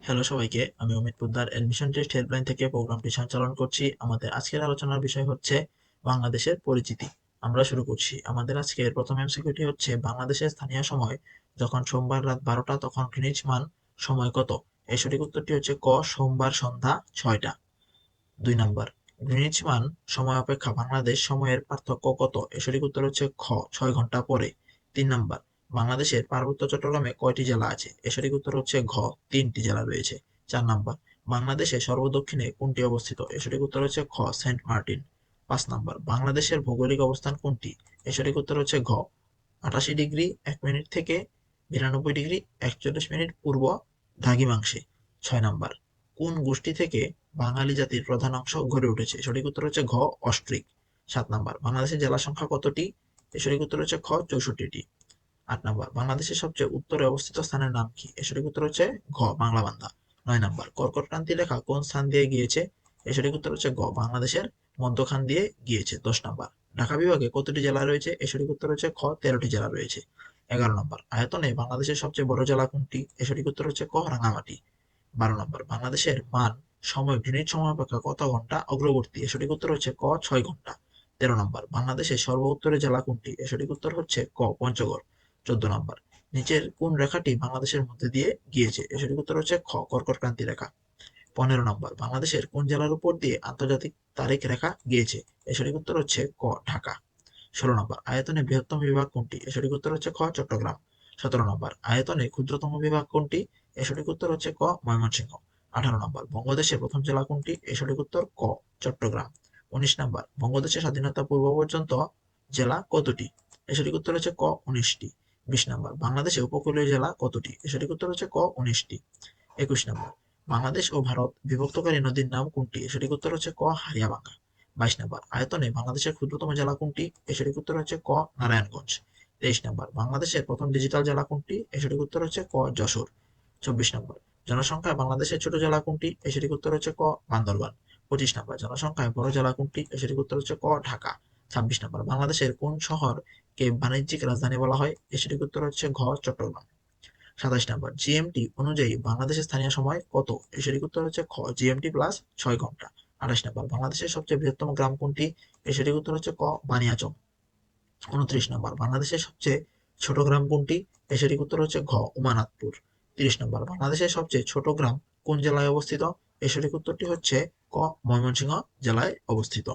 Hello সবাইকে, আমি Amit Poddar admission test helpline থেকে প্রোগ্রামটি সঞ্চালন করছি। আমাদের আজকের আলোচনার বিষয় হচ্ছে বাংলাদেশের পরিচিতি। আমরা শুরু করছি। আমাদের আজকের প্রথম এমসিকিউটি হচ্ছে, বাংলাদেশের স্থানীয় সময় যখন সোমবার রাত 12টা তখন গ্রিনিচ মান সময় কত? এর সঠিক উত্তরটি হচ্ছে ক, সোমবার সন্ধ্যা 6টা। 2 নাম্বার, গ্রিনিচ মান সময় অপেক্ষা বাংলাদেশ সময়ের পার্থক্য কত? এর সঠিক উত্তর হচ্ছে খ, 6 ঘন্টা পরে। 3 নাম্বার, বাংলাদেশের পার্বত্য চট্টগ্রামে কয়টি জেলা আছে? এর সঠিক উত্তর হচ্ছে ঘ, 3টি জেলা রয়েছে। 4 নাম্বার, বাংলাদেশের সর্বদক্ষিণে কোনটি অবস্থিত? এর সঠিক উত্তর হচ্ছে খ, সেন্ট মার্টিন। 5 নাম্বার, বাংলাদেশের ভৌগোলিক অবস্থান কোনটি? এর সঠিক উত্তর হচ্ছে ঘ, 88 ডিগ্রি 1 মিনিট থেকে 92 ডিগ্রি 41 মিনিট পূর্ব দ্রাঘিমাংশে। 6 নাম্বার, কোন গোষ্ঠী থেকে বাঙালি জাতির প্রধান অংশ গড়ে উঠেছে? সঠিক উত্তর হচ্ছে ঘ, অস্ট্রিক। 7 নাম্বার, বাংলাদেশের জেলা সংখ্যা কতটি? এর সঠিক উত্তর হচ্ছে খ, 64টি। 8 নাম্বার, বাংলাদেশের সবচেয়ে উত্তরে অবস্থিত স্থানের নাম কি? এর সঠিক উত্তর হচ্ছে ঘ, বাংলাবান্ধা। 9 নাম্বার, কর্কট ক্রান্তি রেখা কোন স্থান দিয়ে গিয়েছে? এর সঠিক উত্তর হচ্ছে গ, বাংলাদেশের মধ্যখান দিয়ে গিয়েছে। 10 নাম্বার, ঢাকা বিভাগে কতটি জেলা রয়েছে? এর সঠিক উত্তর হচ্ছে খ, 13টি জেলা রয়েছে। 11 নম্বর, আয়তনে বাংলাদেশের সবচেয়ে বড় জেলা কোনটি? এর সঠিক উত্তর হচ্ছে ক, রাঙামাটি। 12 নম্বর, বাংলাদেশের মান সময় গ্রিনিচ সময় অপেক্ষা কত ঘন্টা অগ্রবর্তী? এর সঠিক উত্তর হচ্ছে ক, 6 ঘন্টা। 13 নম্বর, বাংলাদেশের সর্ব উত্তরের জেলা কোনটি? এর সঠিক উত্তর হচ্ছে ক, পঞ্চগড়। 14 নম্বর, নিচের কোন রেখাটি বাংলাদেশের মধ্যে দিয়ে গিয়েছে? এর সঠিক উত্তর হচ্ছে খ, কর্কট ক্রান্তি রেখা। 15 নম্বর, বাংলাদেশের কোন জেলার উপর দিয়ে আন্তর্জাতিক তারিখ রেখা গিয়েছে? এর সঠিক উত্তর হচ্ছে ক, ঢাকা। 16 নম্বর, আয়তনে বৃহত্তম বিভাগ কোনটি? এর সঠিক উত্তর হচ্ছে খ, চট্টগ্রাম। 17 নম্বর, আয়তনে ক্ষুদ্রতম বিভাগ কোনটি? এর সঠিক উত্তর হচ্ছে ক, ময়মনসিংহ। 18 নম্বর, বঙ্গদেশের প্রথম জেলা কোনটি? এর সঠিক উত্তর ক, চট্টগ্রাম। 19 নম্বর, বঙ্গদেশের স্বাধীনতা পূর্ব পর্যন্ত জেলা কতটি? এর সঠিক উত্তর হচ্ছে ক, 19টি। 20 নম্বর, বাংলাদেশে উপকূলীয় জেলা কতটি? এর সঠিক উত্তর হচ্ছে ক, 19টি। 21 নম্বর, বাংলাদেশ ও ভারত বিভক্তকারী নদীর নাম কোনটি? এর সঠিক উত্তর হচ্ছে ক, হারিয়াবাঙ্গা। 22 নম্বর, আয়তনে বাংলাদেশের ক্ষুদ্রতম জেলা কোনটি? এর সঠিক উত্তর হচ্ছে ক, নারায়ণগঞ্জ। 23 নম্বর, বাংলাদেশের প্রথম ডিজিটাল জেলা কোনটি? এর সঠিক উত্তর হচ্ছে ক, যশোর। 24 নম্বর, জনসংখ্যায় বাংলাদেশের ছোট জেলা কোনটি? এর সঠিক উত্তর হচ্ছে ক, বান্দরবান। 25 নম্বর, জনসংখ্যায় বড় জেলা কোনটি? এর সঠিক উত্তর হচ্ছে ক, ঢাকা। 26 নম্বর, বাংলাদেশের কোন শহরকে বাণিজ্যিক রাজধানী বলা হয়? এর সঠিক উত্তর হচ্ছে ঘ, চট্টগ্রাম। 27 নম্বর, জিএমটি অনুযায়ী বাংলাদেশের স্থানীয় সময় কত? এর সঠিক উত্তর হচ্ছে খ, জিএমটি প্লাস 6 ঘন্টা। 28 নম্বর, বাংলাদেশের সবচেয়ে বৃহত্তম গ্রাম কোনটি? এর সঠিক উত্তর হচ্ছে ক, বানিয়াচং। 29 নম্বর, বাংলাদেশের সবচেয়ে ছোট গ্রাম কোনটি? এর সঠিক উত্তর হচ্ছে ঘ, উমানাথপুর। 30 নম্বর, বাংলাদেশের সবচেয়ে ছোট গ্রাম কোন জেলায় অবস্থিত? এর সঠিক উত্তরটি হচ্ছে ক, ময়মনসিংহ জেলায় অবস্থিত।